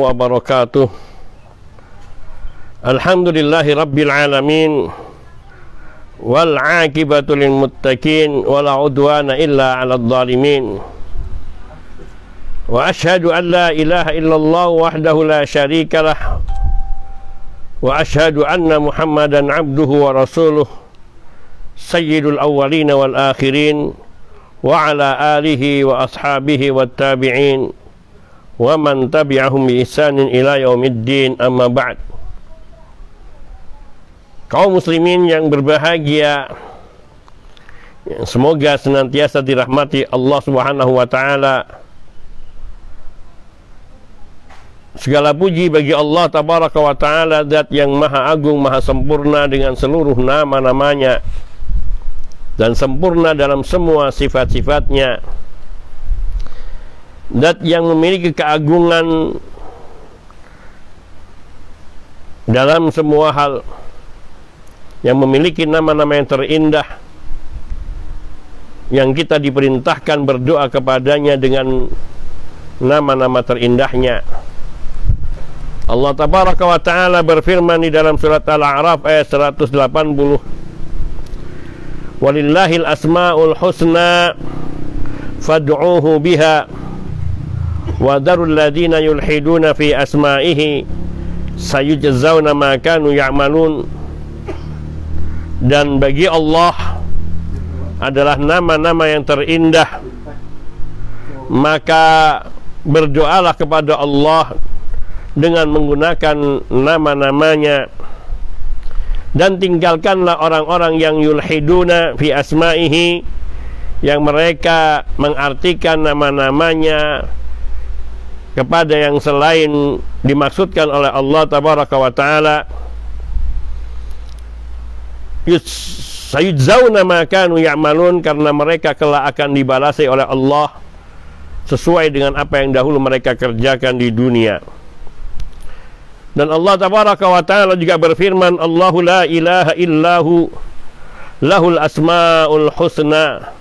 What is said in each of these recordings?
wabarakatuh. Alhamdulillahi rabbil alamin, wal aqibatu lil muttaqin, wala udwana illa 'alal zalimin. Wa asyhadu an la ilaha illallah wahdahu la syarikalah, wa asyhadu anna Muhammadan abduhu wa rasuluh, sayyidul awwalin wal akhirin, wa ala alihi wa ashabihi wat tabi'in wa man tabi'ahum bi ihsanin ila yaumiddin, amma ba'd. Kaum muslimin yang berbahagia, yang semoga senantiasa dirahmati Allah Subhanahu wa taala. Segala puji bagi Allah tabaraka wa taala, zat yang maha agung, maha sempurna dengan seluruh nama-namanya dan sempurna dalam semua sifat-sifatnya. Zat yang memiliki keagungan dalam semua hal, yang memiliki nama-nama yang terindah, yang kita diperintahkan berdoa kepadanya dengan nama-nama terindahnya. Allah tabaraka wa ta'ala berfirman di dalam surat Al-A'raf ayat 180, walillahil asma'ul husna fad'uuhu biha wa darul ladina yulhiduna fi asma'ihi sayujzawna ma kanu ya'malun. Dan bagi Allah adalah nama-nama yang terindah, maka berdoalah kepada Allah dengan menggunakan nama-namanya, dan tinggalkanlah orang-orang yang yulhiduna fi asma'ihi, yang mereka mengartikan nama-namanya kepada yang selain dimaksudkan oleh Allah tabaraka wa ta'ala. Sayujzauna ma kanu ya'malun, karena mereka kelak akan dibalasi oleh Allah sesuai dengan apa yang dahulu mereka kerjakan di dunia. Dan Allah tabaraka wa ta'ala juga berfirman, Allahu la ilaha illahu lahul asma'ul husna.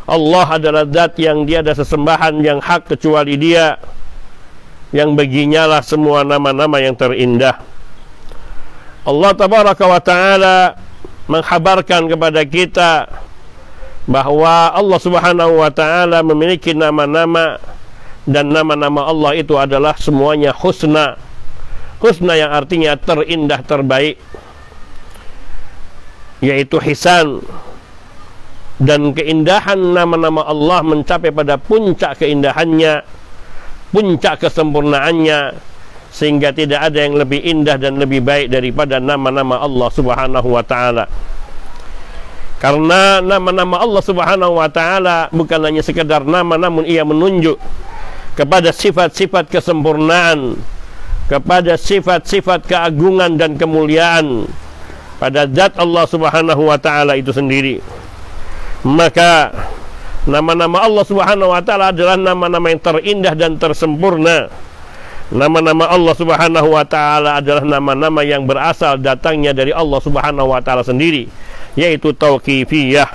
Allah adalah zat yang tiada sesembahan yang hak kecuali Dia, yang baginya lah semua nama-nama yang terindah. Allah tabaraka wa ta'ala menghabarkan kepada kita bahwa Allah subhanahu wa ta'ala memiliki nama-nama, dan nama-nama Allah itu adalah semuanya husna. Husna yang artinya terindah, terbaik, yaitu hisan. Dan keindahan nama-nama Allah mencapai pada puncak keindahannya, puncak kesempurnaannya, sehingga tidak ada yang lebih indah dan lebih baik daripada nama-nama Allah subhanahu wa ta'ala. Karena nama-nama Allah subhanahu wa ta'ala bukan hanya sekedar nama, namun ia menunjuk kepada sifat-sifat kesempurnaan, kepada sifat-sifat keagungan dan kemuliaan pada zat Allah subhanahu wa ta'ala itu sendiri. Maka nama-nama Allah subhanahu wa ta'ala adalah nama-nama yang terindah dan tersempurna. Nama-nama Allah subhanahu wa ta'ala adalah nama-nama yang berasal datangnya dari Allah subhanahu wa ta'ala sendiri, yaitu tauqifiyah.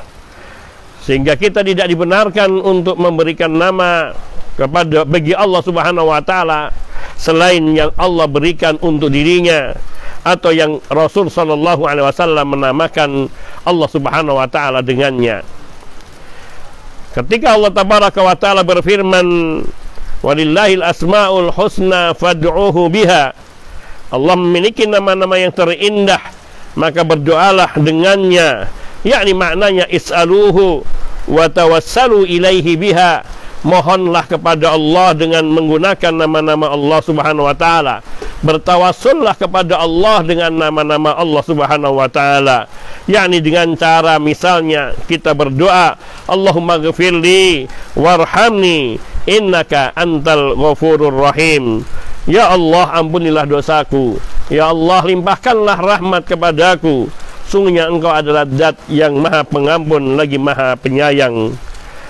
Sehingga kita tidak dibenarkan untuk memberikan nama bagi Allah subhanahu wa ta'ala selain yang Allah berikan untuk dirinya, atau yang Rasul sallallahu alaihi wasallam menamakan Allah subhanahu wa ta'ala dengannya. Ketika Allah tabaraka wa ta'ala berfirman, walillahil asma'ul husna fad'uuhu biha, Allah memiliki nama-nama yang terindah, maka berdoalah dengannya. Yakni maknanya is'aluhu wa tawassalu ilaihi biha, mohonlah kepada Allah dengan menggunakan nama-nama Allah subhanahu wa ta'ala. Bertawassullah kepada Allah dengan nama-nama Allah subhanahu wa ta'ala, yakni dengan cara misalnya kita berdoa, Allahumma ghfirli warhamni innaka antal ghafurur rahim. Ya Allah, ampunilah dosaku. Ya Allah, limpahkanlah rahmat kepadaku. Sungguhnya Engkau adalah zat yang maha pengampun lagi maha penyayang.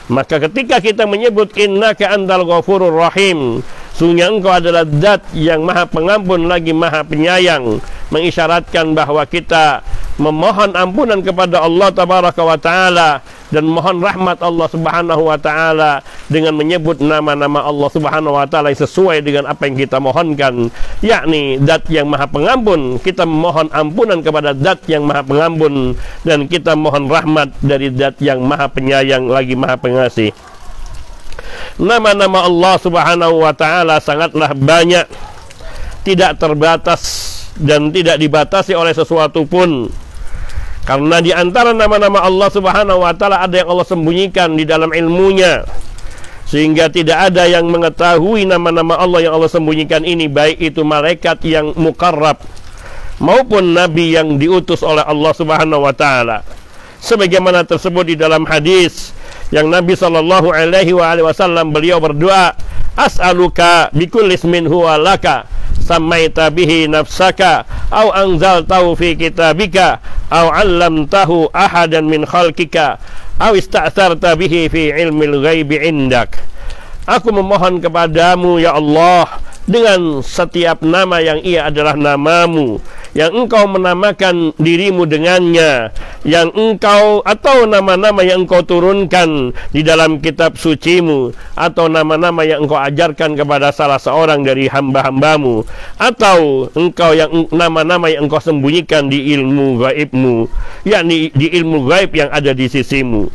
Maka ketika kita menyebut innaka antal ghafurur rahim, sungguhnya Engkau adalah zat yang maha pengampun lagi maha penyayang, mengisyaratkan bahwa kita memohon ampunan kepada Allah tabaraka wa ta'ala dan mohon rahmat Allah Subhanahu wa taala dengan menyebut nama-nama Allah Subhanahu wa taala yang sesuai dengan apa yang kita mohonkan, yakni Zat yang Maha Pengampun. Kita memohon ampunan kepada Zat yang Maha Pengampun, dan kita mohon rahmat dari Zat yang Maha Penyayang lagi Maha Pengasih. Nama-nama Allah Subhanahu wa taala sangatlah banyak, tidak terbatas dan tidak dibatasi oleh sesuatu pun. Karena di antara nama-nama Allah Subhanahu wa taala ada yang Allah sembunyikan di dalam ilmunya, sehingga tidak ada yang mengetahui nama-nama Allah yang Allah sembunyikan ini, baik itu malaikat yang mukarrab maupun nabi yang diutus oleh Allah Subhanahu wa taala. Sebagaimana tersebut di dalam hadis yang Nabi sallallahu alaihi wasallam beliau berdoa, as'aluka bikulli ismin huwa laka samaita bihi nafsaka au anzaltahu fi kitabika au 'allamtahu ahadan min khalqika au ista'tharta bihi fi ilmil ghaibi indak. Aku memohon kepadamu ya Allah dengan setiap nama yang ia adalah namamu, yang engkau menamakan dirimu dengannya, yang engkau atau nama-nama yang engkau turunkan di dalam kitab sucimu, atau nama-nama yang engkau ajarkan kepada salah seorang dari hamba-hambamu, atau engkau yang nama-nama yang engkau sembunyikan di ilmu gaibmu, yakni di ilmu gaib yang ada di sisimu.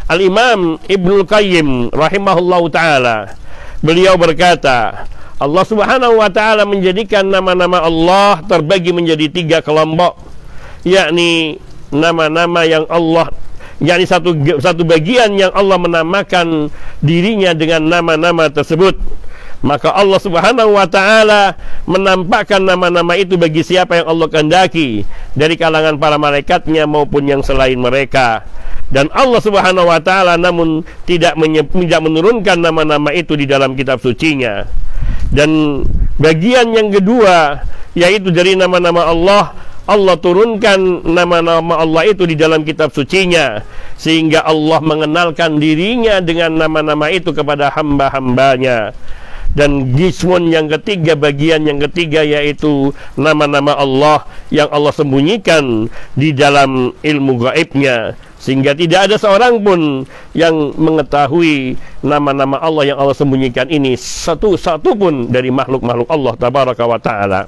Al-Imam Ibnul Qayyim rahimahullahu ta'ala, beliau berkata, Allah Subhanahu wa ta'ala menjadikan nama-nama Allah terbagi menjadi 3 kelompok, yakni nama-nama yang Allah, yakni satu bagian yang Allah menamakan dirinya dengan nama-nama tersebut. Maka Allah Subhanahu wa ta'ala menampakkan nama-nama itu bagi siapa yang Allah kehendaki dari kalangan para malaikatnya maupun yang selain mereka. Dan Allah Subhanahu wa ta'ala namun tidak menurunkan nama-nama itu di dalam kitab sucinya. Dan bagian yang kedua, yaitu dari nama-nama Allah, Allah turunkan nama-nama Allah itu di dalam kitab sucinya, sehingga Allah mengenalkan dirinya dengan nama-nama itu kepada hamba-hambanya. Dan jismun yang ketiga, bagian yang ketiga, yaitu nama-nama Allah yang Allah sembunyikan di dalam ilmu gaibnya, sehingga tidak ada seorang pun yang mengetahui nama-nama Allah yang Allah sembunyikan ini, satu pun dari makhluk-makhluk Allah tabaraka wa ta'ala.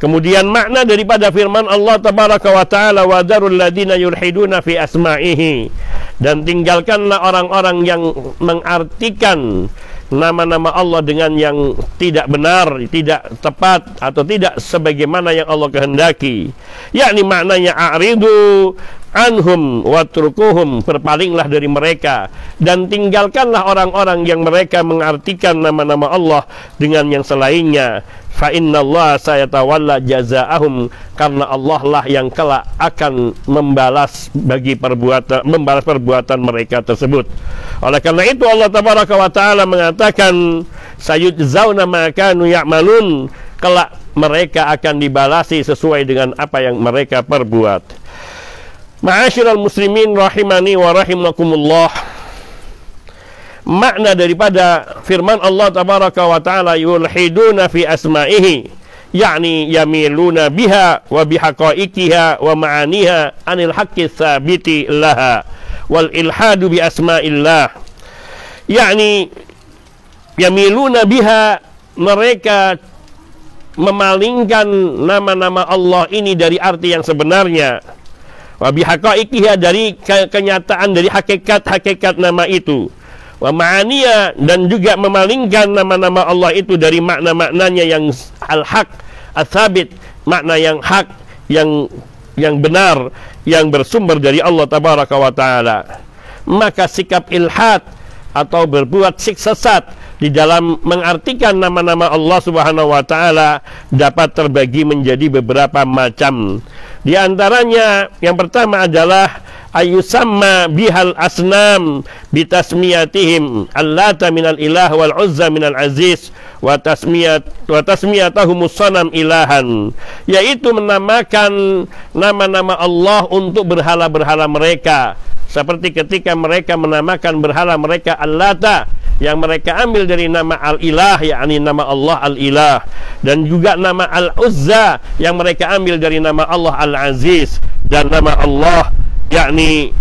Kemudian makna daripada firman Allah tabaraka wa ta'ala, wa darul ladina yulhiduna fi asma'ihi, dan tinggalkanlah orang-orang yang mengartikan nama-nama Allah dengan yang tidak benar, tidak tepat, atau tidak sebagaimana yang Allah kehendaki. Yakni maknanya a'ridu anhum watrukuhum, berpalinglah dari mereka dan tinggalkanlah orang-orang yang mereka mengartikan nama-nama Allah dengan yang selainnya. Fa innallaha sayatawalla jazaahum, karena Allah lah yang kelak akan membalas perbuatan mereka tersebut. Oleh karena itu Allah tabaraka wa taala mengatakan, sayujzauna ma kanu ya'malun, kelak mereka akan dibalasi sesuai dengan apa yang mereka perbuat. Ma'asyiral muslimin rahimani wa rahimakumullah, makna daripada firman Allah tabaraka wa ta'ala yulhiduna fi asma'ihi, yakni yamiluna biha wa bihaqaiqiha wa ma'aniha anil haqqi tsabiti laha wal ilhadu bi asma'illah. Yakni yamiluna biha, mereka memalingkan nama-nama Allah ini dari arti yang sebenarnya, wa bihaqaiqiha, dari kenyataan, dari hakikat nama itu, wa ma'aniya, dan juga memalingkan nama-nama Allah itu dari makna-maknanya yang al-haq, ats-tsabit, makna yang hak, yang benar, yang bersumber dari Allah tabaraka wa taala. Maka sikap ilhad atau berbuat sesat di dalam mengartikan nama-nama Allah Subhanahu wa taala dapat terbagi menjadi beberapa macam. Di antaranya yang pertama adalah ayusamma bihal asnam bitasmiyatihim allata minal ilah wal uzza minal aziz wa tasmiyatahumus sanam ilahan, yaitu menamakan nama-nama Allah untuk berhala-berhala mereka, seperti ketika mereka menamakan berhala mereka Allata, yang mereka ambil dari nama Al-Ilah, yakni nama Allah Al-Ilah, dan juga nama Al-Uzza yang mereka ambil dari nama Allah Al-Aziz, dan nama Allah yakni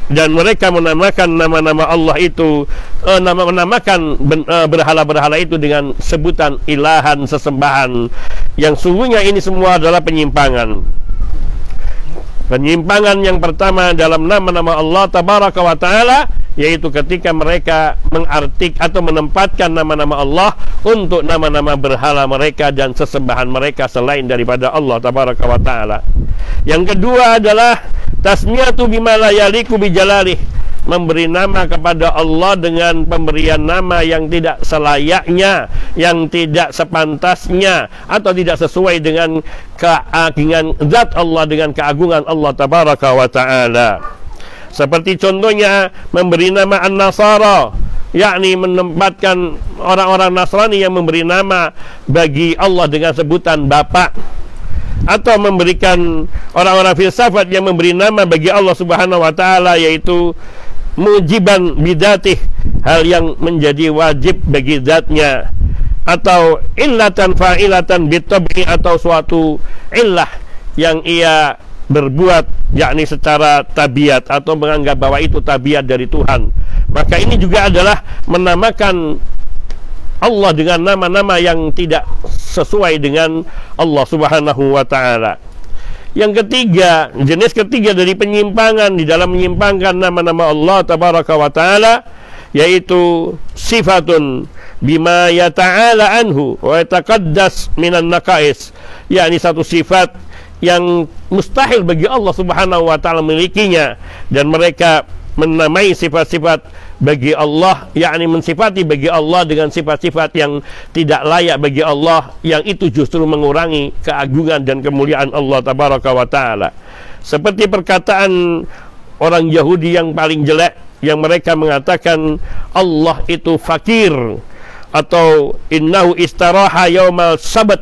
dan mereka menamakan nama-nama Allah itu, menamakan berhala-berhala itu dengan sebutan ilahan, sesembahan, yang sungguhnya ini semua adalah penyimpangan. Penyimpangan yang pertama dalam nama-nama Allah Tabaraka wa Ta'ala, yaitu ketika mereka mengartik atau menempatkan nama-nama Allah untuk nama-nama berhala mereka dan sesembahan mereka selain daripada Allah Tabaraka wa Ta'ala. Yang kedua adalah tasmiyatu bima la yaliku bijalalih, memberi nama kepada Allah dengan pemberian nama yang tidak selayaknya, yang tidak sepantasnya, atau tidak sesuai dengan keagungan zat Allah, dengan keagungan Allah Tabaraka wa Ta'ala. Seperti contohnya memberi nama An-Nasara, yakni menempatkan orang-orang Nasrani yang memberi nama bagi Allah dengan sebutan Bapak, atau memberikan orang-orang filsafat yang memberi nama bagi Allah Subhanahu wa Ta'ala, yaitu mujiban bidatih, hal yang menjadi wajib bagi zatnya, atau illatan fa'ilatan bitab'i, atau suatu illah yang ia berbuat, yakni secara tabiat, atau menganggap bahwa itu tabiat dari Tuhan. Maka ini juga adalah menamakan Allah dengan nama-nama yang tidak sesuai dengan Allah Subhanahu wa Ta'ala. Yang ketiga, jenis ketiga dari penyimpangan di dalam menyimpangkan nama-nama Allah Tabaraka wa Ta'ala, yaitu sifatun bima yata'ala anhu wa yataqaddas minan naqais, yakni satu sifat yang mustahil bagi Allah Subhanahu wa Ta'ala memilikinya, dan mereka menamai sifat-sifat bagi Allah, yakni mensifati bagi Allah dengan sifat-sifat yang tidak layak bagi Allah, yang itu justru mengurangi keagungan dan kemuliaan Allah Tabaraka wa Ta'ala. Seperti perkataan orang Yahudi yang paling jelek, yang mereka mengatakan Allah itu fakir, atau innahu istaraha yaumal sabat,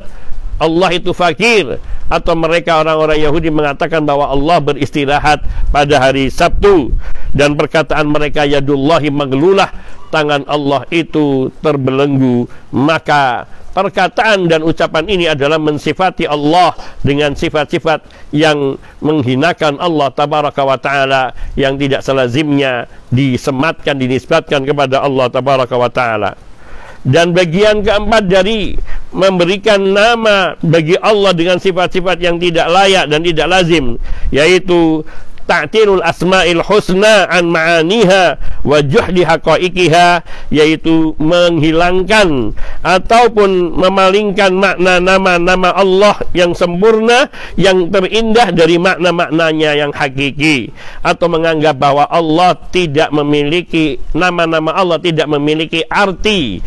Allah itu fakir, atau mereka orang-orang Yahudi mengatakan bahwa Allah beristirahat pada hari Sabtu, dan perkataan mereka yadullahi maglulah, tangan Allah itu terbelenggu. Maka perkataan dan ucapan ini adalah mensifati Allah dengan sifat-sifat yang menghinakan Allah Tabaraka wa Ta'ala, yang tidak selazimnya disematkan, dinisbatkan kepada Allah Tabaraka wa Ta'ala. Dan bagian keempat dari memberikan nama bagi Allah dengan sifat-sifat yang tidak layak dan tidak lazim, yaitu ta'tilul asma'il husna an ma'aniha wa juhdi haqaiqiha, yaitu menghilangkan ataupun memalingkan makna nama-nama Allah yang sempurna, yang terindah dari makna-maknanya yang hakiki, atau menganggap bahwa Allah tidak memiliki, nama-nama Allah tidak memiliki arti,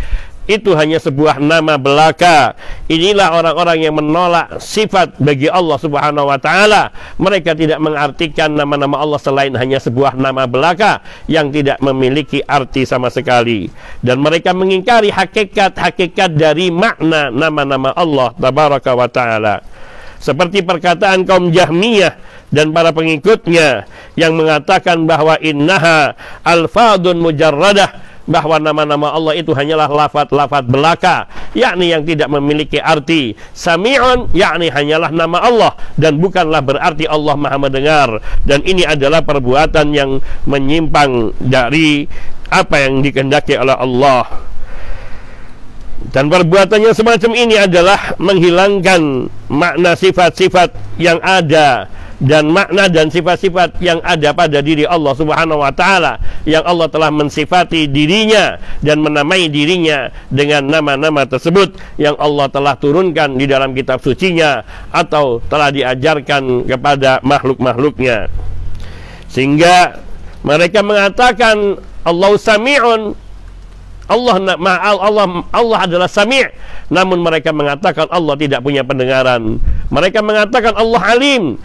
itu hanya sebuah nama belaka. Inilah orang-orang yang menolak sifat bagi Allah Subhanahu wa Ta'ala. Mereka tidak mengartikan nama-nama Allah selain hanya sebuah nama belaka yang tidak memiliki arti sama sekali, dan mereka mengingkari hakikat-hakikat dari makna nama-nama Allah Tabaraka wa Ta'ala. Seperti perkataan kaum Jahmiyah dan para pengikutnya yang mengatakan bahwa innaha alfadun mujarradah, bahwa nama-nama Allah itu hanyalah lafaz-lafaz belaka, yakni yang tidak memiliki arti. Sami'un, yakni hanyalah nama Allah, dan bukanlah berarti Allah Maha mendengar. Dan ini adalah perbuatan yang menyimpang dari apa yang dikehendaki oleh Allah. Dan perbuatannya semacam ini adalah menghilangkan makna sifat-sifat yang ada, dan makna dan sifat-sifat yang ada pada diri Allah Subhanahu wa Ta'ala, yang Allah telah mensifati dirinya dan menamai dirinya dengan nama-nama tersebut yang Allah telah turunkan di dalam kitab sucinya, atau telah diajarkan kepada makhluk-makhluknya. Sehingga mereka mengatakan Allah Sami'un, Allah adalah Sami', namun mereka mengatakan Allah tidak punya pendengaran. Mereka mengatakan Allah Alim,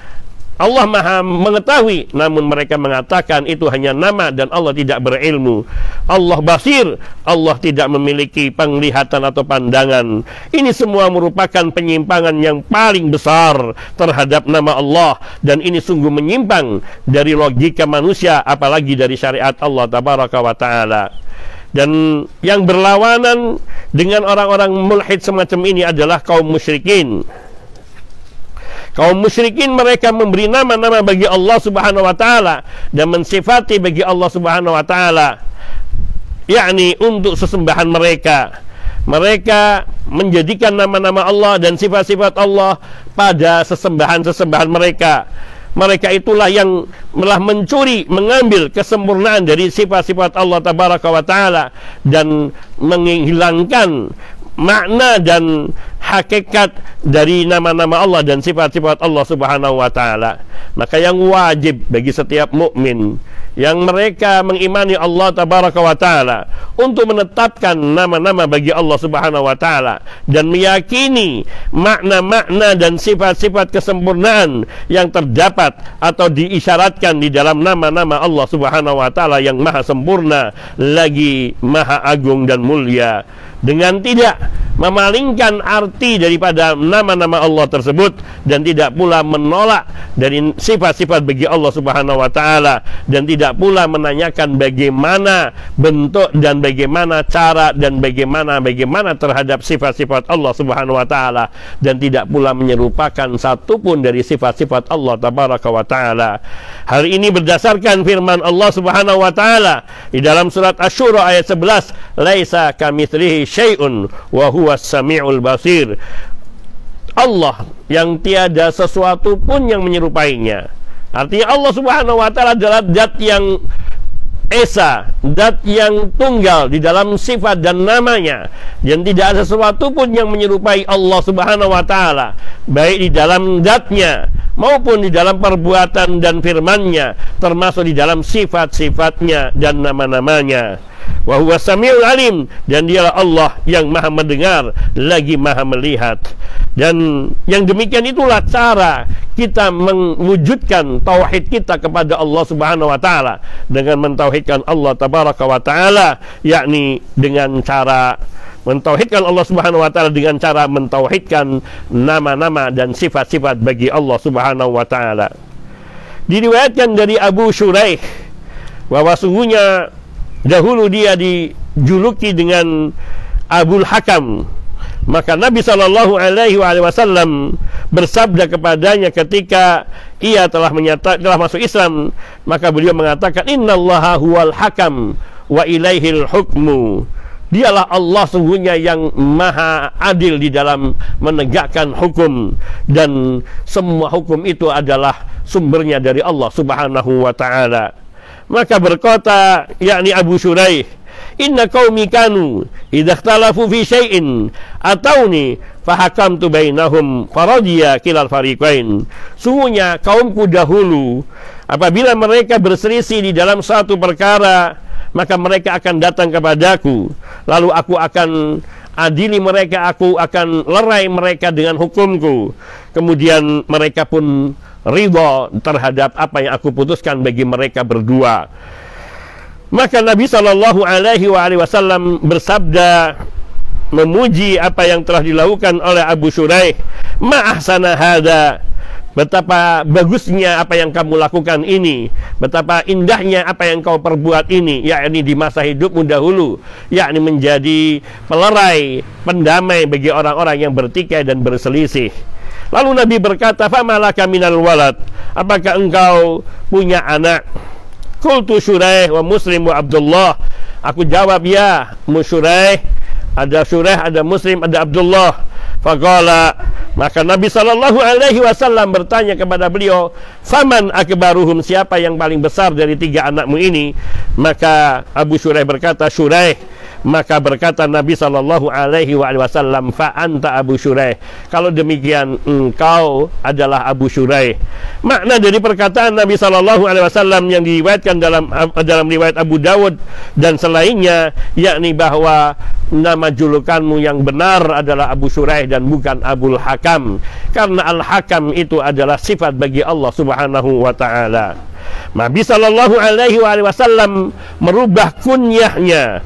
Allah Maha mengetahui, namun mereka mengatakan itu hanya nama dan Allah tidak berilmu. Allah Basir, Allah tidak memiliki penglihatan atau pandangan. Ini semua merupakan penyimpangan yang paling besar terhadap nama Allah, dan ini sungguh menyimpang dari logika manusia, apalagi dari syariat Allah Tabaraka wa Ta'ala. Dan yang berlawanan dengan orang-orang mulhid semacam ini adalah kaum musyrikin. Kaum musyrikin mereka memberi nama-nama bagi Allah Subhanahu wa taala dan mensifati bagi Allah Subhanahu wa taala, yakni untuk sesembahan mereka. Mereka menjadikan nama-nama Allah dan sifat-sifat Allah pada sesembahan-sesembahan mereka. Mereka itulah yang telah mencuri, mengambil kesempurnaan dari sifat-sifat Allah Tabaraka wa taala dan menghilangkan makna dan hakikat dari nama-nama Allah dan sifat-sifat Allah Subhanahu wa taala. Maka yang wajib bagi setiap mukmin yang mereka mengimani Allah Tabaraka wa taala untuk menetapkan nama-nama bagi Allah Subhanahu wa taala dan meyakini makna-makna dan sifat-sifat kesempurnaan yang terdapat atau diisyaratkan di dalam nama-nama Allah Subhanahu wa taala yang maha sempurna lagi maha agung dan mulia, dengan tidak memalingkan arti daripada nama-nama Allah tersebut dan tidak pula menolak dari sifat-sifat bagi Allah Subhanahu wa taala dan tidak pula menanyakan bagaimana bentuk dan bagaimana cara dan bagaimana terhadap sifat-sifat Allah Subhanahu wa taala dan tidak pula menyerupakan satupun dari sifat-sifat Allah Tabaraka wa taala. Hal ini berdasarkan firman Allah Subhanahu wa taala di dalam surat Asy-Syura ayat 11, laisa kamitslihi syai'un wa huwas samiul basir. Allah yang tiada sesuatu pun yang menyerupainya. Artinya Allah Subhanahu wa taala adalah zat yang esa, zat yang tunggal di dalam sifat dan namanya, dan tidak ada sesuatu pun yang menyerupai Allah Subhanahu wa taala, baik di dalam zatnya maupun di dalam perbuatan dan firman-Nya, termasuk di dalam sifat-sifatnya dan nama-namanya. Wa huwa samiul alim, dan dialah Allah yang maha mendengar lagi maha melihat. Dan yang demikian itulah cara kita mewujudkan tauhid kita kepada Allah Subhanahu wa taala dengan mentauhidkan Allah Tabaraka wa taala, yakni dengan cara mentauhidkan Allah Subhanahu wa taala dengan cara mentauhidkan nama-nama dan sifat-sifat bagi Allah Subhanahu wa taala. Diriwayatkan dari Abu Shuraih bahwa sungguhnya dahulu dia dijuluki dengan Abul Hakam. Maka Nabi Shallallahu Alaihi Wasallam bersabda kepadanya ketika ia telah masuk Islam, maka beliau mengatakan, Innallaha huwal hakam wa ilaihil hukmu. Dialah Allah sungguhnya yang maha adil di dalam menegakkan hukum, dan semua hukum itu adalah sumbernya dari Allah Subhanahu wa ta'ala. Maka berkata, yakni Abu Shuraih, inna qaumi kanu idza ikhtalafu fi syai'in atauni fahakamtu bainahum faradiya kilal fariqain. Sungguhnya kaumku dahulu apabila mereka berselisih di dalam satu perkara, maka mereka akan datang kepadaku, lalu aku akan adili mereka, aku akan lerai mereka dengan hukumku. Kemudian mereka pun ridha terhadap apa yang aku putuskan bagi mereka berdua. Maka Nabi Shallallahu Alaihi Wasallam bersabda memuji apa yang telah dilakukan oleh Abu Shuraih, ma ahsana hada, betapa bagusnya apa yang kamu lakukan ini, betapa indahnya apa yang kau perbuat ini, yakni di masa hidupmu dahulu, yakni menjadi pelerai, pendamai bagi orang-orang yang bertikai dan berselisih. Lalu Nabi berkata, famalaka minal walad, apakah engkau punya anak? Qultu Shuraih wa Muslim wa Abdullah. Aku jawab, ya Musyuraih, ada Shuraih, ada Muslim, ada Abdullah. Faqala, maka Nabi Sallallahu Alaihi Wasallam bertanya kepada beliau, faman akbaruhum, siapa yang paling besar dari tiga anakmu ini? Maka Abu Shuraih berkata, Shuraih. Maka berkata Nabi Sallallahu Alaihi Wasallam, fa anta Abu Shuraih, kalau demikian engkau adalah Abu Shuraih. Makna dari perkataan Nabi Sallallahu Alaihi Wasallam yang diriwayatkan dalam riwayat Abu Dawud dan selainnya, yakni bahwa nama julukanmu yang benar adalah Abu Shuraih dan bukan Abul Hakam, karena Al-Hakam itu adalah sifat bagi Allah Subhanahu wa ta'ala. Nabi Sallallahu Alaihi Wasallam merubah kunyahnya,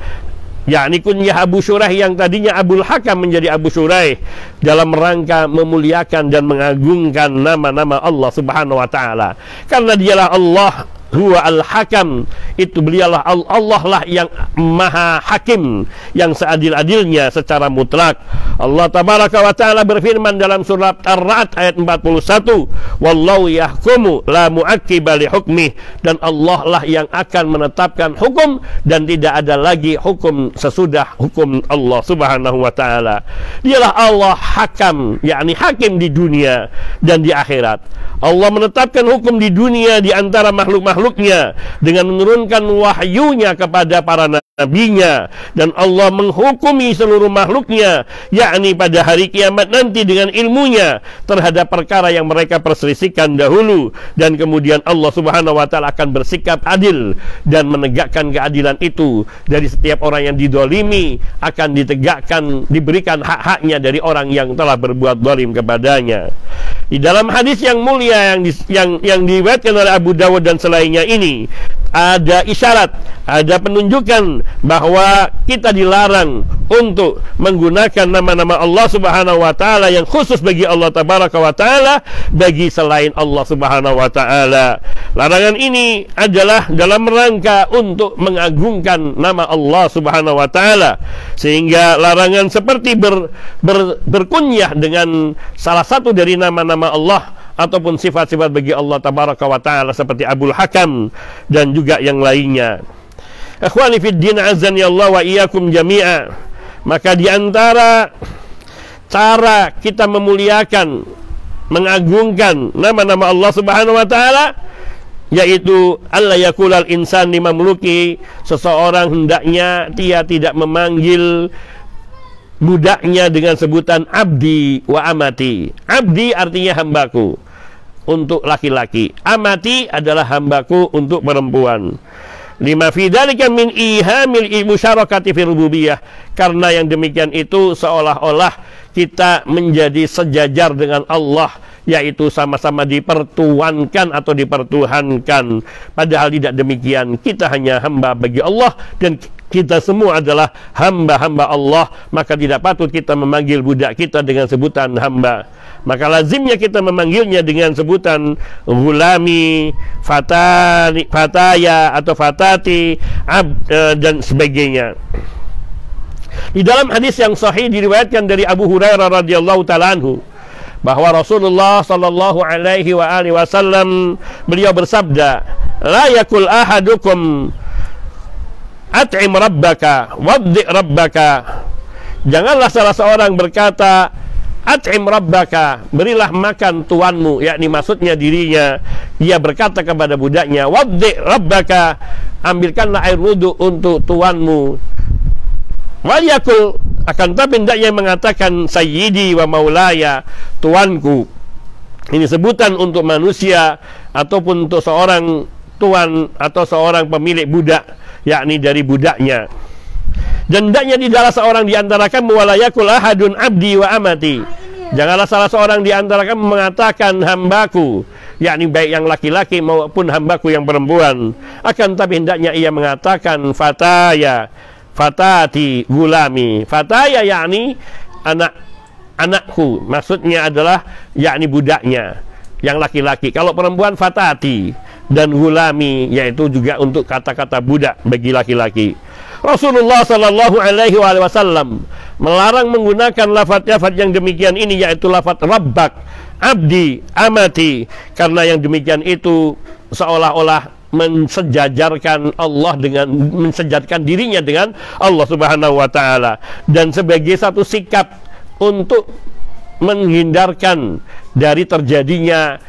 yakni kunyah Abu Shuraih yang tadinya Abul Hakam menjadi Abu Shuraih, dalam rangka memuliakan dan mengagungkan nama-nama Allah Subhanahu wa ta'ala. Karena dialah Allah huwa al-hakam, itu beliaulah Allah lah yang maha hakim, yang seadil-adilnya secara mutlak. Allah tabaraka wa ta'ala berfirman dalam surat Ar-Ra'd ayat 41, wallahu yahkumu la mu'aqqiba li hukmih, dan Allah lah yang akan menetapkan hukum dan tidak ada lagi hukum sesudah hukum Allah subhanahu wa ta'ala. Dialah Allah hakam, yakni hakim di dunia dan di akhirat. Allah menetapkan hukum di dunia di antara makhluk-makhluknya dengan menurunkan wahyunya kepada para nabinya, dan Allah menghukumi seluruh makhluknya, yakni pada hari kiamat nanti dengan ilmunya terhadap perkara yang mereka perselisihkan dahulu, dan kemudian Allah subhanahu wa ta'ala akan bersikap adil dan menegakkan keadilan itu dari setiap orang yang didolimi, akan ditegakkan, diberikan hak-haknya dari orang yang telah berbuat zalim kepadanya. Di dalam hadis yang mulia yang diriwayatkan oleh Abu Dawud dan selainnya ini, ada isyarat, ada penunjukan bahwa kita dilarang untuk menggunakan nama-nama Allah subhanahu wa ta'ala yang khusus bagi Allah tabaraka wa ta'ala bagi selain Allah subhanahu wa ta'ala. Larangan ini adalah dalam rangka untuk mengagungkan nama Allah subhanahu wa ta'ala, sehingga larangan seperti berkunyah dengan salah satu dari nama-nama Allah ataupun sifat-sifat bagi Allah tabaraka wa ta'ala seperti Abul Hakam dan juga yang lainnya. Ikhwani fid din, azani Allah wa iyyakum jami'a. Maka di antara cara kita memuliakan, mengagungkan nama-nama Allah subhanahu wa ta'ala, yaitu alla yakulal insan di mamluki, seseorang hendaknya dia tidak memanggil budaknya dengan sebutan abdi wa amati. Abdi artinya hambaku untuk laki-laki, amati adalah hambaku untuk perempuan. Lima fi dzalika min ihamil musyarakati fi rububiyah, karena yang demikian itu seolah-olah kita menjadi sejajar dengan Allah, yaitu sama-sama dipertuankan atau dipertuhankan. Padahal tidak demikian, kita hanya hamba bagi Allah dan kita semua adalah hamba-hamba Allah. Maka tidak patut kita memanggil budak kita dengan sebutan hamba. Maka lazimnya kita memanggilnya dengan sebutan gulami, fataya atau fatati, dan sebagainya. Di dalam hadis yang sahih diriwayatkan dari Abu Hurairah radhiyallahu ta'ala anhu, bahwa Rasulullah sallallahu alaihi wa alihi wasallam beliau bersabda, la yakul ahadukum at'im rabbaka waddi rabbaka. Janganlah salah seorang berkata at'im rabbaka, berilah makan tuanmu, yakni maksudnya dirinya. Dia berkata kepada budaknya, waddi rabbaka, ambilkanlah air wudu untuk tuanmu. Waliyakul, akan tapi hendaknya mengatakan sayyidi wa maulaya, tuanku. Ini sebutan untuk manusia ataupun untuk seorang tuan atau seorang pemilik budak, yakni dari budaknya. Dan hendaknya tidaklah seorang di antara kamu wala yakul ahadun abdi wa amati. Janganlah salah seorang di antara kamu mengatakan hambaku, yakni baik yang laki-laki maupun hambaku yang perempuan. Akan tapi hendaknya ia mengatakan fataya, fatati, gulami. Fataya yakni anakku, maksudnya adalah yakni budaknya yang laki-laki. Kalau perempuan fatati, dan gulami yaitu juga untuk kata-kata budak bagi laki-laki. Rasulullah sallallahu alaihi wasallam melarang menggunakan lafaz-lafaz yang demikian ini, yaitu lafaz rabbak, abdi, amati, karena yang demikian itu seolah-olah mensejajarkan Allah dengan mensejajarkan dirinya dengan Allah subhanahu wa ta'ala, dan sebagai satu sikap untuk menghindarkan dari terjadinya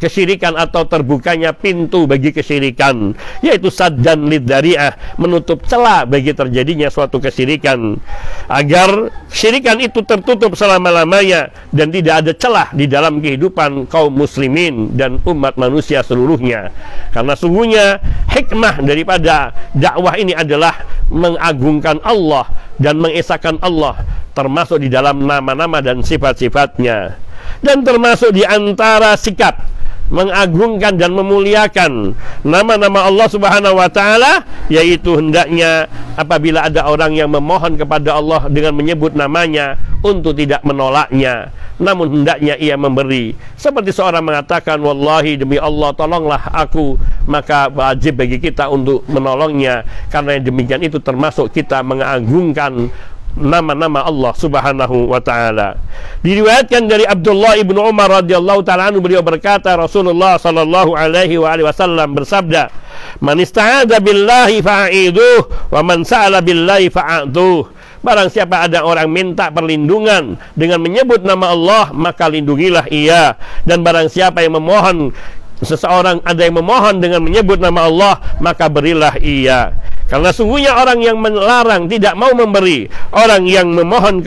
kesyirikan atau terbukanya pintu bagi kesyirikan, yaitu saddan lidzari'ah, menutup celah bagi terjadinya suatu kesyirikan, agar syirikan itu tertutup selama-lamanya dan tidak ada celah di dalam kehidupan kaum muslimin dan umat manusia seluruhnya. Karena sungguhnya hikmah daripada dakwah ini adalah mengagungkan Allah dan mengesahkan Allah, termasuk di dalam nama-nama dan sifat-sifatnya, dan termasuk di antara sikap mengagungkan dan memuliakan nama-nama Allah subhanahu wa ta'ala, yaitu hendaknya apabila ada orang yang memohon kepada Allah dengan menyebut namanya untuk tidak menolaknya, namun hendaknya ia memberi. Seperti seorang mengatakan, wallahi demi Allah tolonglah aku maka wajib bagi kita untuk menolongnya, karena yang demikian itu termasuk kita mengagungkan nama-nama Allah Subhanahu wa taala. Diriwayatkan dari Abdullah ibnu Umar radhiyallahu taala anhu, beliau berkata, Rasulullah sallallahu alaihi wasallam bersabda, "Man ista'adza billahi fa'iduh wa man sa'ala billahi fa'atuh." Barang siapa ada orang minta perlindungan dengan menyebut nama Allah, maka lindungilah ia. Dan barang siapa yang memohon, seseorang ada yang memohon dengan menyebut nama Allah, maka berilah ia. Karena sungguhnya orang yang melarang, tidak mau memberi, orang yang memohon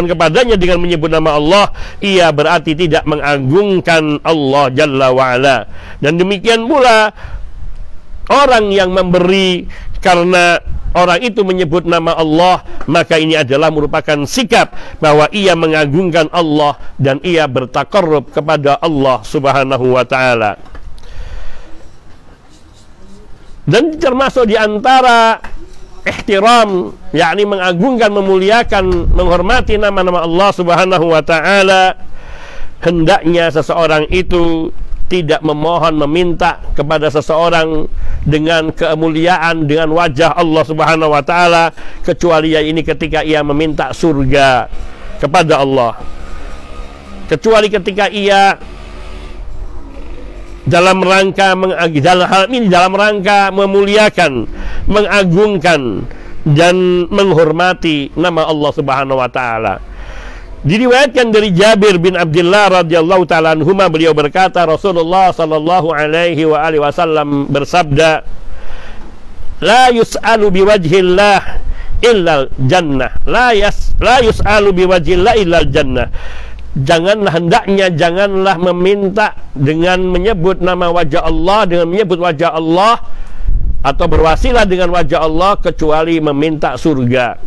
kepadanya dengan menyebut nama Allah, ia berarti tidak mengagungkan Allah Jalla wa'ala. Dan demikian pula orang yang memberi karena orang itu menyebut nama Allah, maka ini adalah merupakan sikap bahwa ia mengagungkan Allah dan ia bertaqarrub kepada Allah Subhanahu wa ta'ala. Dan termasuk di antara ihtiram, yakni mengagungkan, memuliakan, menghormati nama-nama Allah Subhanahu wa ta'ala, hendaknya seseorang itu tidak memohon, meminta kepada seseorang dengan kemuliaan, dengan wajah Allah Subhanahu wa ta'ala, kecuali ini ketika ia meminta surga kepada Allah, kecuali ketika ia dalam rangka memuliakan, mengagungkan dan menghormati nama Allah Subhanahu wa taala. Diriwayatkan dari Jabir bin Abdullah radhiyallahu taala anhuma, beliau berkata, Rasulullah sallallahu alaihi wasallam bersabda, "La yus'alu biwajhillah illa jannah, la yus'alu biwajhillah illa jannah." Janganlah meminta dengan menyebut nama wajah Allah, dengan menyebut wajah Allah atau berwasilah dengan wajah Allah, kecuali meminta surga.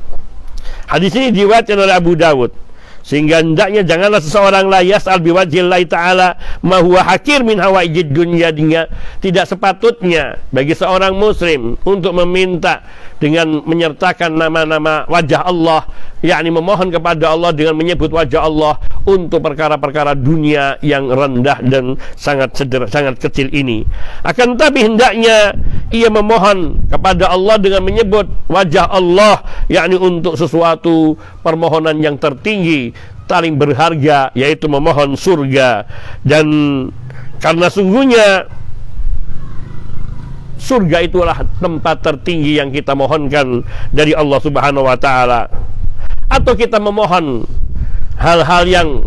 Hadis ini diriwayatkan oleh Abu Dawud. Sehingga hendaknya janganlah seseorang la yas'al biwajhillahi ta'ala ma huwa hakir min hawaijid dunya. Tidak sepatutnya bagi seorang muslim untuk meminta dengan menyertakan nama-nama wajah Allah, yakni memohon kepada Allah dengan menyebut wajah Allah untuk perkara-perkara dunia yang rendah dan sangat kecil ini. Akan tetapi hendaknya ia memohon kepada Allah dengan menyebut wajah Allah, yakni untuk sesuatu permohonan yang tertinggi, paling berharga, yaitu memohon surga. Dan karena sungguhnya surga itulah tempat tertinggi yang kita mohonkan dari Allah Subhanahu wa ta'ala. Atau kita memohon hal-hal yang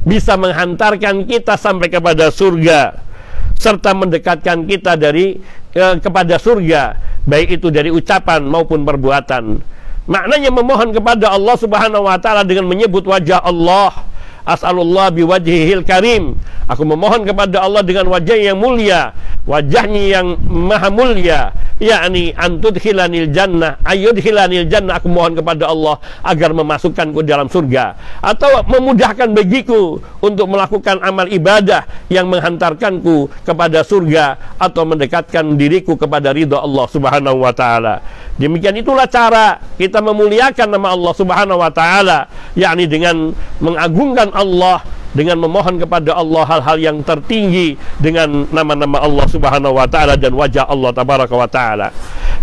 bisa menghantarkan kita sampai kepada surga, serta mendekatkan kita kepada surga, baik itu dari ucapan maupun perbuatan. Maknanya memohon kepada Allah Subhanahu wa ta'ala dengan menyebut wajah Allah. As'alullah biwajhihil karim. Aku memohon kepada Allah dengan wajah yang mulia, wajahnya yang maha mulia, yakni antudkhilanil jannah, ayyudkhilanil jannah. Aku mohon kepada Allah agar memasukkanku dalam surga, atau memudahkan bagiku untuk melakukan amal ibadah yang menghantarkanku kepada surga, atau mendekatkan diriku kepada ridha Allah Subhanahu wa ta'ala. Demikian itulah cara kita memuliakan nama Allah Subhanahu wa ta'ala, yakni dengan mengagungkan Allah, dengan memohon kepada Allah hal-hal yang tertinggi dengan nama-nama Allah Subhanahu wa ta'ala dan wajah Allah tabaraka wa ta'ala.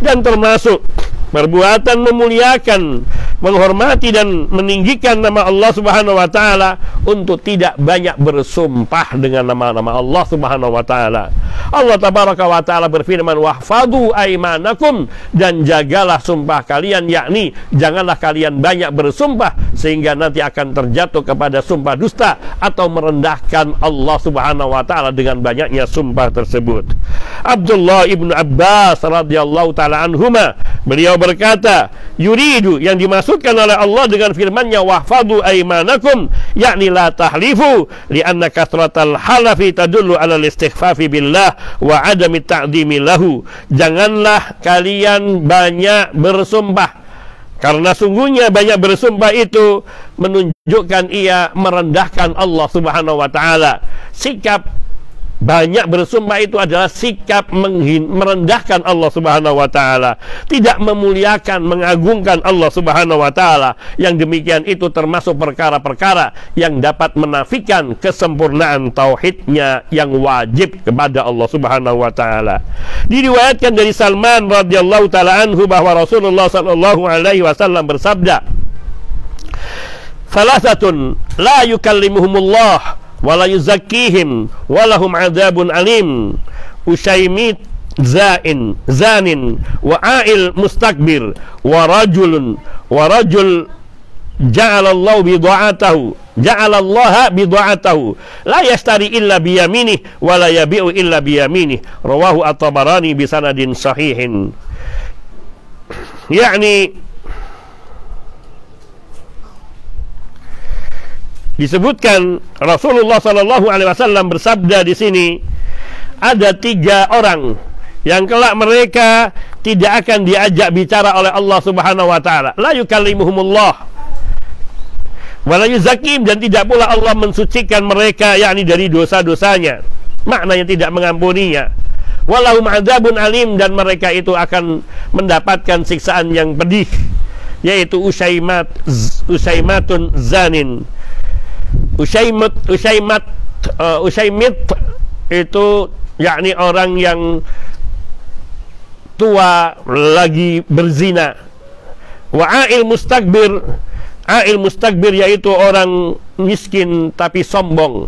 Dan termasuk perbuatan memuliakan, menghormati dan meninggikan nama Allah Subhanahu wa ta'ala untuk tidak banyak bersumpah dengan nama-nama Allah Subhanahu wa ta'ala. Allah tabaraka wa ta'ala berfirman, wahfadhu aimanakum, dan jagalah sumpah kalian, yakni janganlah kalian banyak bersumpah sehingga nanti akan terjatuh kepada sumpah dusta atau merendahkan Allah Subhanahu wa ta'ala dengan banyaknya sumpah tersebut. Abdullah ibnu Abbas radhiyallahu ta'ala anhuma, beliau berkata, yuridu, yang dimaksudkan oleh Allah dengan firman-Nya wahfadhu aimanakum, yakni la tahlifu li'anna kasratal halafi tadullu ala istighfafi billah wa adami ta'dimi lahu. Janganlah kalian banyak bersumpah, karena sungguhnya banyak bersumpah itu menunjukkan ia merendahkan Allah Subhanahu wa ta'ala. Sikap Banyak bersumpah itu adalah sikap merendahkan Allah Subhanahu wa taala, tidak memuliakan, mengagungkan Allah Subhanahu wa taala. Yang demikian itu termasuk perkara-perkara yang dapat menafikan kesempurnaan tauhidnya yang wajib kepada Allah Subhanahu wa taala. Diriwayatkan dari Salman radhiyallahu taala anhu bahwa Rasulullah sallallahu alaihi wasallam bersabda, "Salasatun la yukallimuhumullah wala yuzakkihim walahum adzabun alim, usaymit zanin wa a'il mustakbir wa rajul ja'alallahu bid'atahu la yashtari illa biyaminih wa la yabi'u illa biyaminih." Rawahu at-Tabarani bi sanadin sahihin. Yakni disebutkan Rasulullah Shallallahu Alaihi Wasallam bersabda di sini, ada 3 orang yang kelak mereka tidak akan diajak bicara oleh Allah Subhanahu Wa Taala. La yukallimuhumullah wa la yuzakkihim, dan tidak pula Allah mensucikan mereka, yakni dari dosa-dosanya, maknanya tidak mengampuninya. Walahum adzabun alim, dan mereka itu akan mendapatkan siksaan yang pedih, yaitu usaimatun zanin. Usaimit itu yakni orang yang tua lagi berzina. Wa a'il mustakbir yaitu orang miskin tapi sombong.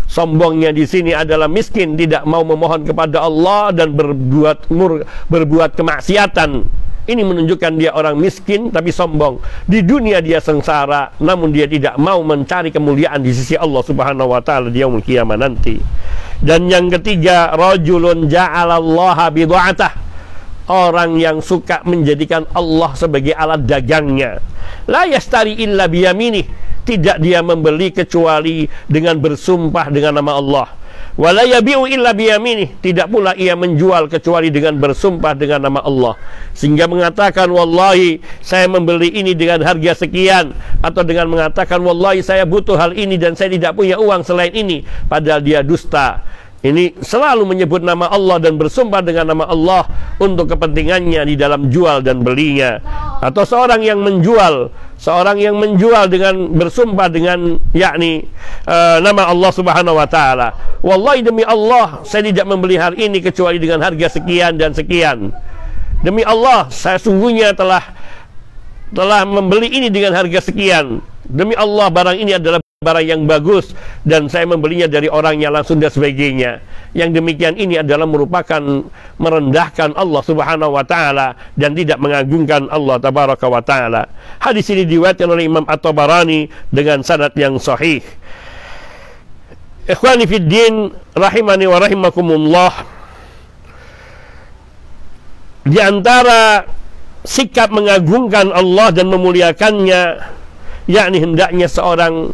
Sombongnya di sini adalah miskin, tidak mau memohon kepada Allah dan berbuat kemaksiatan. Ini menunjukkan dia orang miskin tapi sombong. Di dunia dia sengsara, namun dia tidak mau mencari kemuliaan di sisi Allah Subhanahu wa taala di yaumul qiyamah nanti. Dan yang ketiga, rajulun ja'alallaha bid'atah, orang yang suka menjadikan Allah sebagai alat dagangnya. La yastari illa biyaminih, tidak dia membeli kecuali dengan bersumpah dengan nama Allah. Wala yabi'u illa biyaminih, tidak pula ia menjual kecuali dengan bersumpah dengan nama Allah, sehingga mengatakan wallahi saya membeli ini dengan harga sekian, atau dengan mengatakan wallahi saya butuh hal ini dan saya tidak punya uang selain ini, padahal dia dusta. Ini selalu menyebut nama Allah dan bersumpah dengan nama Allah untuk kepentingannya di dalam jual dan belinya. Atau seorang yang menjual dengan bersumpah dengan yakni nama Allah Subhanahu wa taala. Wallahi demi Allah saya tidak membeli hal ini kecuali dengan harga sekian dan sekian. Demi Allah saya sungguhnya telah membeli ini dengan harga sekian. Demi Allah barang ini adalah barang yang bagus dan saya membelinya dari orangnya langsung dan sebagainya. Yang demikian ini adalah merupakan merendahkan Allah Subhanahu wa taala dan tidak mengagungkan Allah tabaraka wa taala. Hadis ini diriwayatkan oleh Imam At-Tabarani dengan sanad yang sahih. Ikhwani fid din rahimani wa rahimakumullah, di antara sikap mengagungkan Allah dan memuliakannya, yakni hendaknya seorang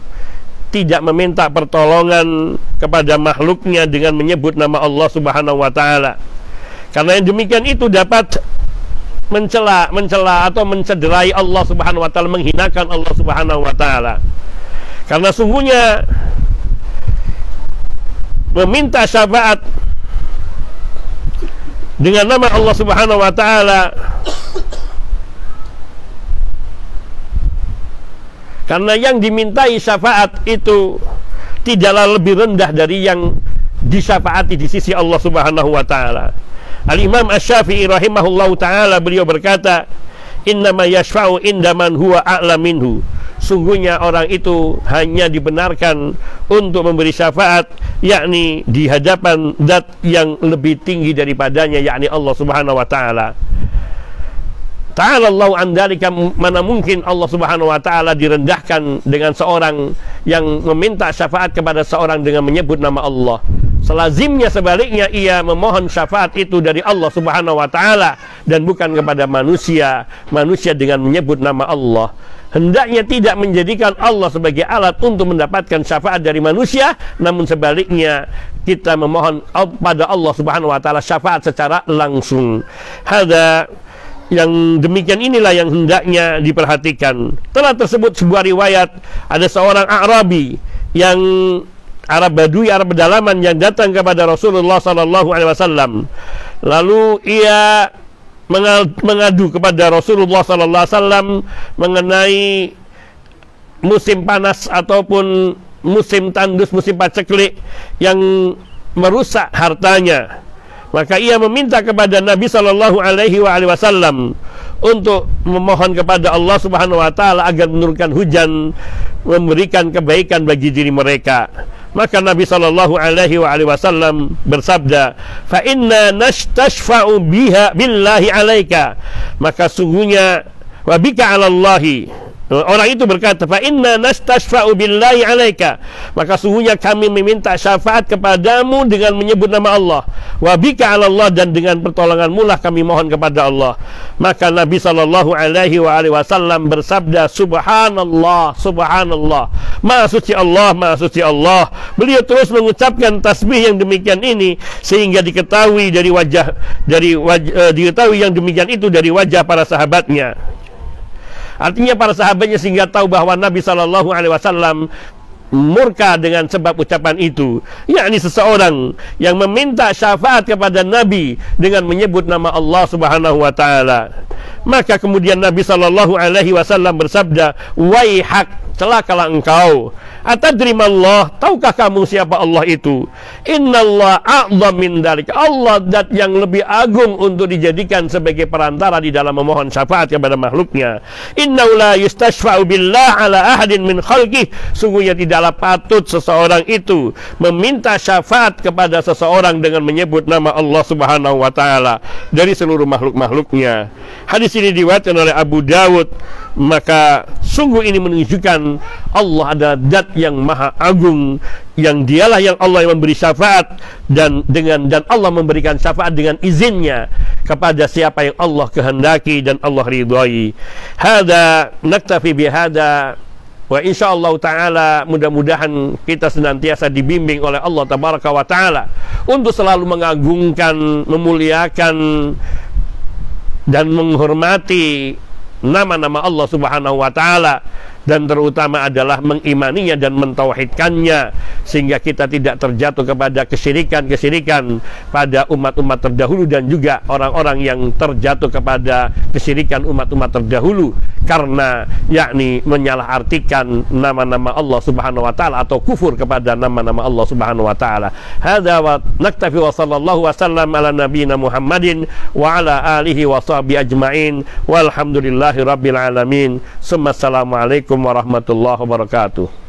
tidak meminta pertolongan kepada makhluknya dengan menyebut nama Allah Subhanahu wa taala. Karena yang demikian itu dapat mencela atau mencederai Allah Subhanahu wa taala, menghinakan Allah Subhanahu wa taala. Karena sungguhnya meminta syafaat dengan nama Allah Subhanahu wa taala, karena yang dimintai syafaat itu tidaklah lebih rendah dari yang disyafaati di sisi Allah Subhanahu wa taala. Al-Imam Asy-Syafi'i rahimahullahu taala beliau berkata, "Innama yashfa'u inda man huwa a'la minhu." Sungguhnya orang itu hanya dibenarkan untuk memberi syafaat yakni di hadapan zat yang lebih tinggi daripadanya, yakni Allah Subhanahu wa taala. Ta'ala Allah an dzalika, mana mungkin Allah Subhanahu wa taala direndahkan dengan seorang yang meminta syafaat kepada seorang dengan menyebut nama Allah. Selazimnya sebaliknya ia memohon syafaat itu dari Allah Subhanahu wa taala dan bukan kepada manusia dengan menyebut nama Allah. Hendaknya tidak menjadikan Allah sebagai alat untuk mendapatkan syafaat dari manusia, namun sebaliknya kita memohon pada Allah Subhanahu wa taala syafaat secara langsung. Hadza, yang demikian inilah yang hendaknya diperhatikan. Telah tersebut sebuah riwayat, ada seorang A'rabi yang Arab Badui, Arab pedalaman yang datang kepada Rasulullah sallallahu alaihi wasallam. Lalu ia mengadu kepada Rasulullah sallallahu alaihi wasallam mengenai musim panas ataupun musim tandus, musim paceklik yang merusak hartanya. Maka ia meminta kepada Nabi sallallahu alaihi wasallam untuk memohon kepada Allah Subhanahu wa taala agar menurunkan hujan, memberikan kebaikan bagi diri mereka. Maka Nabi sallallahu alaihi wasallam bersabda, "Fa inna nastashfa'u billahi 'alaika." Maka sungguhnya wa bika 'alallahi. Orang itu berkata, "Fa inna nastashfa'u billahi 'alaika." Maka sungguhnya kami meminta syafaat kepadamu dengan menyebut nama Allah. Wa bika 'alallah, dan dengan pertolonganmu lah kami mohon kepada Allah. Maka Nabi sallallahu alaihi wasallam bersabda, "Subhanallah, subhanallah. Maha suci Allah, maha suci Allah." Beliau terus mengucapkan tasbih yang demikian ini sehingga diketahui diketahui yang demikian itu dari wajah para sahabatnya. Artinya para sahabatnya sehingga tahu bahwa Nabi sallallahu alaihi wasallam murka dengan sebab ucapan itu, yakni seseorang yang meminta syafaat kepada Nabi dengan menyebut nama Allah Subhanahu wa taala. Maka kemudian Nabi sallallahu alaihi wasallam bersabda, "Waihak, celakalah engkau. Atadrimallah, tahukah kamu siapa Allah itu? Innallaha a'zam min dzalik." Allah zat yang lebih agung untuk dijadikan sebagai perantara di dalam memohon syafaat kepada makhluknya. Innahu la yustashfa'u billah ala ahadin min khalqih. Sungguhnya tidaklah patut seseorang itu meminta syafaat kepada seseorang dengan menyebut nama Allah Subhanahu wa taala dari seluruh makhluk-makhluknya. Hadis ini diriwayatkan oleh Abu Dawud. Maka sungguh ini menunjukkan Allah adalah zat yang maha agung, yang dialah yang Allah yang memberi syafaat, dan Allah memberikan syafaat dengan izinnya kepada siapa yang Allah kehendaki dan Allah ridhai. Hada naktafi bihada, wa insyaallah taala mudah-mudahan kita senantiasa dibimbing oleh Allah tabaraka wa taala untuk selalu mengagungkan, memuliakan dan menghormati nama-nama Allah Subhanahu wa taala, dan terutama adalah mengimaninya dan mentauhidkannya, sehingga kita tidak terjatuh kepada kesyirikan-kesyirikan pada umat-umat terdahulu dan juga orang-orang yang terjatuh kepada kesyirikan umat-umat terdahulu karena yakni menyalahartikan nama-nama Allah Subhanahu wa taala atau kufur kepada nama-nama Allah Subhanahu wa taala. Hadza wa naktafi wa sallallahu wasallam ala nabiyyina Muhammadin wa ala alihi wa sahbihi ajmain walhamdulillahi rabbil alamin. Assalamualaikum warahmatullahi wabarakatuh.